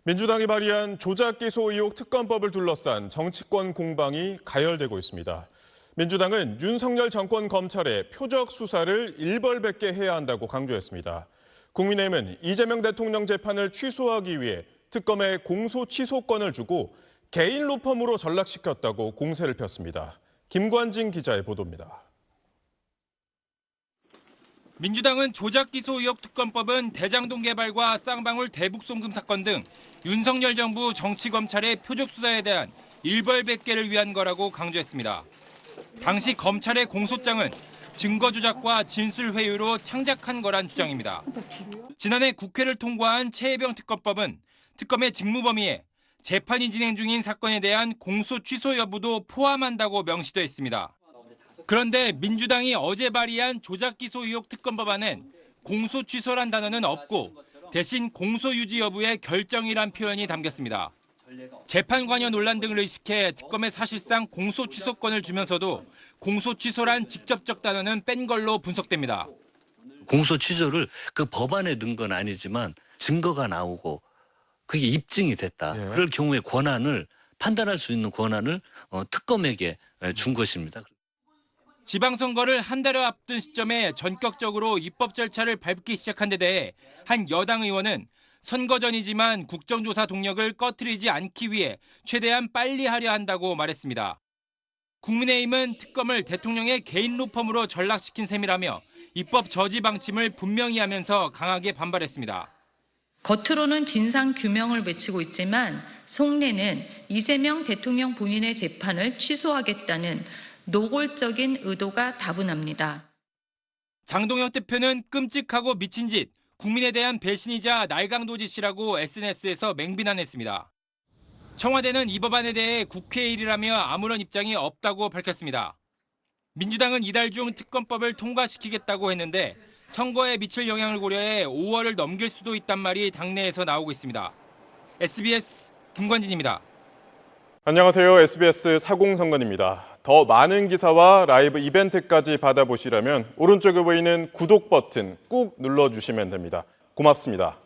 민주당이 발의한 조작기소 의혹 특검법을 둘러싼 정치권 공방이 가열되고 있습니다. 민주당은 윤석열 정권 검찰의 표적 수사를 일벌백계 해야 한다고 강조했습니다. 국민의힘은 이재명 대통령 재판을 취소하기 위해 특검에 공소 취소권을 주고 개인 로펌으로 전락시켰다고 공세를 폈습니다. 김관진 기자의 보도입니다. 민주당은 조작기소 의혹 특검법은 대장동 개발과 쌍방울 대북송금 사건 등 윤석열 정부 정치검찰의 표적 수사에 대한 일벌백계를 위한 거라고 강조했습니다. 당시 검찰의 공소장은 증거 조작과 진술 회유로 창작한 거란 주장입니다. 지난해 국회를 통과한 최혜병 특검법은 특검의 직무 범위에 재판이 진행 중인 사건에 대한 공소 취소 여부도 포함한다고 명시돼 있습니다. 그런데 민주당이 어제 발의한 조작기소 의혹 특검법안엔 공소 취소란 단어는 없고 대신 공소 유지 여부의 결정이란 표현이 담겼습니다. 재판 관여 논란 등을 의식해 특검에 사실상 공소 취소권을 주면서도 공소 취소란 직접적 단어는 뺀 걸로 분석됩니다. 공소 취소를 그 법안에 넣은 건 아니지만 증거가 나오고 그게 입증이 됐다. 그럴 경우에 권한을 판단할 수 있는 권한을 특검에게 준 것입니다. 지방선거를 한 달여 앞둔 시점에 전격적으로 입법 절차를 밟기 시작한 데 대해 한 여당 의원은 선거 전이지만 국정조사 동력을 꺼트리지 않기 위해 최대한 빨리 하려 한다고 말했습니다. 국민의힘은 특검을 대통령의 개인 로펌으로 전락시킨 셈이라며 입법 저지 방침을 분명히 하면서 강하게 반발했습니다. 겉으로는 진상 규명을 외치고 있지만 속내는 이재명 대통령 본인의 재판을 취소하겠다는 노골적인 의도가 다분합니다. 장동혁 대표는 끔찍하고 미친 짓, 국민에 대한 배신이자 날강도짓이라고 SNS에서 맹비난했습니다. 청와대는 이 법안에 대해 국회 일이라며 아무런 입장이 없다고 밝혔습니다. 민주당은 이달 중 특검법을 통과시키겠다고 했는데 선거에 미칠 영향을 고려해 5월을 넘길 수도 있단 말이 당내에서 나오고 있습니다. SBS 김관진입니다. 안녕하세요. SBS 사공선관입니다. 더 많은 기사와 라이브 이벤트까지 받아보시려면 오른쪽에 보이는 구독 버튼 꾹 눌러주시면 됩니다. 고맙습니다.